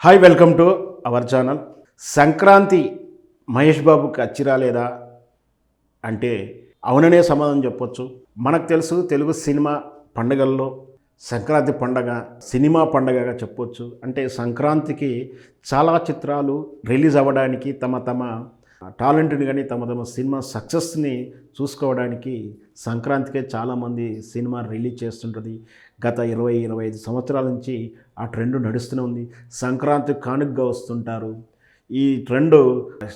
Hi welcome to our channel. Sankranti Mahesh బాబుకి అచ్చి రాలేదా అంటే అవుననే సమాధానం చెప్పొచ్చు. మనకు తెలుసు తెలుగు సినిమా పండుగల్లో సంక్రాంతి పండగ సినిమా పండగగా చెప్పొచ్చు. అంటే సంక్రాంతికి చాలా చిత్రాలు రిలీజ్ అవ్వడానికి తమ టాలెంట్ని కానీ తమ సినిమా సక్సెస్ని చూసుకోవడానికి సంక్రాంతికే చాలామంది సినిమా రిలీజ్ చేస్తుంటుంది. గత 20-25 సంవత్సరాల నుంచి ఆ ట్రెండ్ నడుస్తూనే ఉంది. సంక్రాంతి కానుకగా వస్తుంటారు. ఈ trend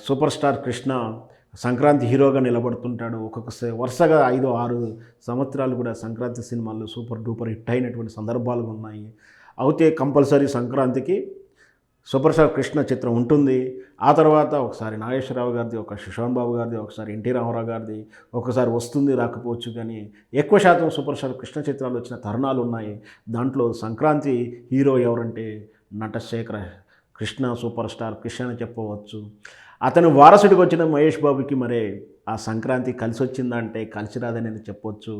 super star Krishna Sankranti హీరోగా నిలబడుతుంటాడు. వరుసగా 5-6 సంవత్సరాలు కూడా సంక్రాంతి సినిమాలు సూపర్ డూపర్ హిట్ అయినటువంటి సందర్భాలు ఉన్నాయి. అయితే కంపల్సరీ సంక్రాంతికి సూపర్ స్టార్ కృష్ణ చిత్రం ఉంటుంది. ఆ తర్వాత ఒకసారి నాగేశ్వరరావు గారిది, ఒక శోభన్ బాబు గారిది, ఒకసారి ఎన్టీ రామారావు గారిది, ఒకసారి వస్తుంది రాకపోవచ్చు. కానీ ఎక్కువ శాతం సూపర్ స్టార్ కృష్ణ చిత్రాలు వచ్చిన తరుణాలు ఉన్నాయి. దాంట్లో సంక్రాంతి హీరో ఎవరంటే నటశేఖర కృష్ణ సూపర్ స్టార్ కృష్ణ అని చెప్పవచ్చు. అతను వారసుడికి వచ్చిన మహేష్ బాబుకి మరే ఆ సంక్రాంతి కలిసి వచ్చిందంటే కలిసి రాదని చెప్పొచ్చు.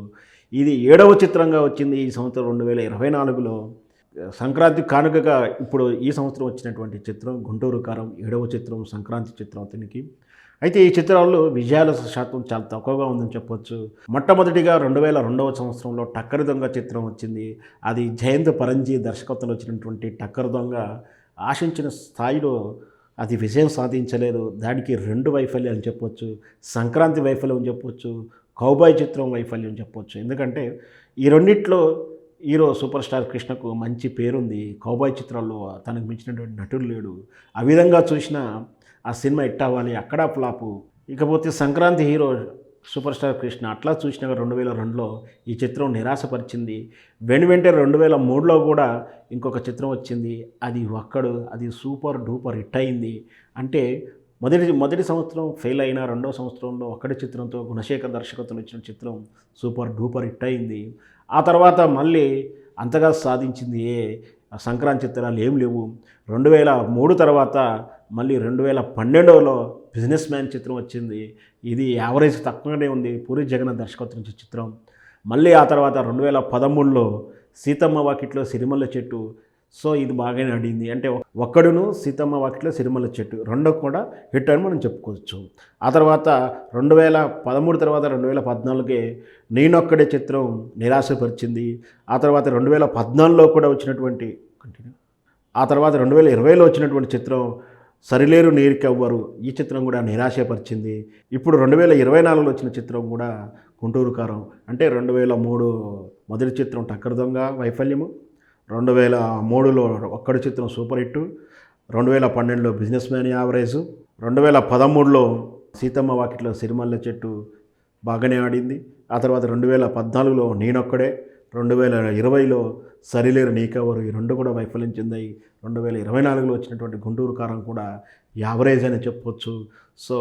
ఇది 7వ చిత్రంగా వచ్చింది ఈ సంవత్సరం 2024లో. సంక్రాంతి కానుకగా ఇప్పుడు ఈ సంవత్సరం వచ్చినటువంటి చిత్రం గుంటూరు కారం 7వ చిత్రం సంక్రాంతి చిత్రం అతనికి. అయితే ఈ చిత్రాల్లో విజయాల శాతం చాలా తక్కువగా ఉందని చెప్పొచ్చు. మొట్టమొదటిగా 2002వ సంవత్సరంలో టక్కరి దొంగ చిత్రం వచ్చింది. అది జయంత్ పరంజీ దర్శకత్వంలో వచ్చినటువంటి టక్కరి దొంగ ఆశించిన స్థాయిలో అది విజయం సాధించలేదు. దానికి 2 వైఫల్యాలు చెప్పొచ్చు. సంక్రాంతి వైఫల్యం చెప్పొచ్చు, కౌబాయ్ చిత్రం వైఫల్యం చెప్పొచ్చు. ఎందుకంటే ఈ రెండిట్లో హీరో సూపర్ స్టార్ కృష్ణకు మంచి పేరుంది. కౌబాయ్ చిత్రాల్లో తనకు మించినటువంటి నటుడు లేడు. ఆ విధంగా చూసినా ఆ సినిమా హిట్ అవ్వాలి, అక్కడ ఫ్లాపు. ఇకపోతే Sankranti hero super star Krishna అట్లా చూసినా 2002లో ఈ చిత్రం నిరాశపరిచింది. వెంటే 2003లో కూడా ఇంకొక చిత్రం వచ్చింది. అది సూపర్ డూపర్ హిట్ అయింది. అంటే మొదటి సంవత్సరం ఫెయిల్ అయిన 2వ సంవత్సరంలో ఒక్కడి చిత్రంతో గుణశేఖర్ దర్శకత్వంలో వచ్చిన చిత్రం సూపర్ డూపర్ హిట్ అయింది. ఆ తర్వాత మళ్ళీ అంతగా సాధించింది సంక్రాంతి చిత్రాలు ఏం లేవు. 2003 తర్వాత మళ్ళీ 2012లో బిజినెస్ మ్యాన్ చిత్రం వచ్చింది. ఇది యావరేజ్ తక్కువగానే ఉంది. పూరి జగన్నాథ్ దర్శకత్వం చిత్రం. మళ్ళీ ఆ తర్వాత 2013లో సీతమ్మ వాకిట్లో సిరిమల్ల చెట్టు. సో ఇది బాగానే ఆడింది. అంటే ఒక్కడును సీతమ్మ వాకిట్లో సిరిమల్ల చెట్టు 2 కూడా హిట్ అని మనం చెప్పుకోవచ్చు. ఆ తర్వాత 2013 తర్వాత 2014కే నేనొక్కడే చిత్రం నిరాశపరిచింది. ఆ తర్వాత 2014లో కూడా వచ్చినటువంటి ఆ తర్వాత 2020లో వచ్చినటువంటి చిత్రం సరిలేరు నీరికెవ్వరు. ఈ చిత్రం కూడా నిరాశపరిచింది. ఇప్పుడు 2024లో వచ్చిన చిత్రం కూడా గుంటూరు కారం. అంటే 2003 మొదటి చిత్రం టక్కరి దొంగ వైఫల్యము, 2003లో ఒక్కడి చిత్రం సూపర్ హిట్, 2012లో బిజినెస్ మ్యాన్ యావరేజు, 2013లో సీతమ్మ వాకిట్లో సిరిమల్ల చెట్టు బాగానే ఆడింది. ఆ తర్వాత 2014లో నేనొక్కడే, 2020లో సరిలేరు నీకెవరు. ఈ 2 కూడా వైఫల్యం చెందాయి. 2024లో వచ్చినటువంటి గుంటూరు కారం కూడా యావరేజ్ అని చెప్పొచ్చు. సో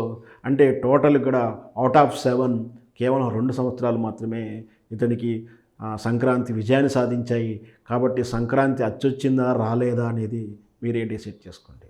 అంటే టోటల్ కూడా అవుట్ ఆఫ్ 7 కేవలం 2 సంవత్సరాలు మాత్రమే ఇతనికి సంక్రాంతి విజయాన్ని సాధించాయి. కాబట్టి సంక్రాంతి అచ్చొచ్చిందా రాలేదా అనేది మీరే డిసైడ్ చేసుకోండి.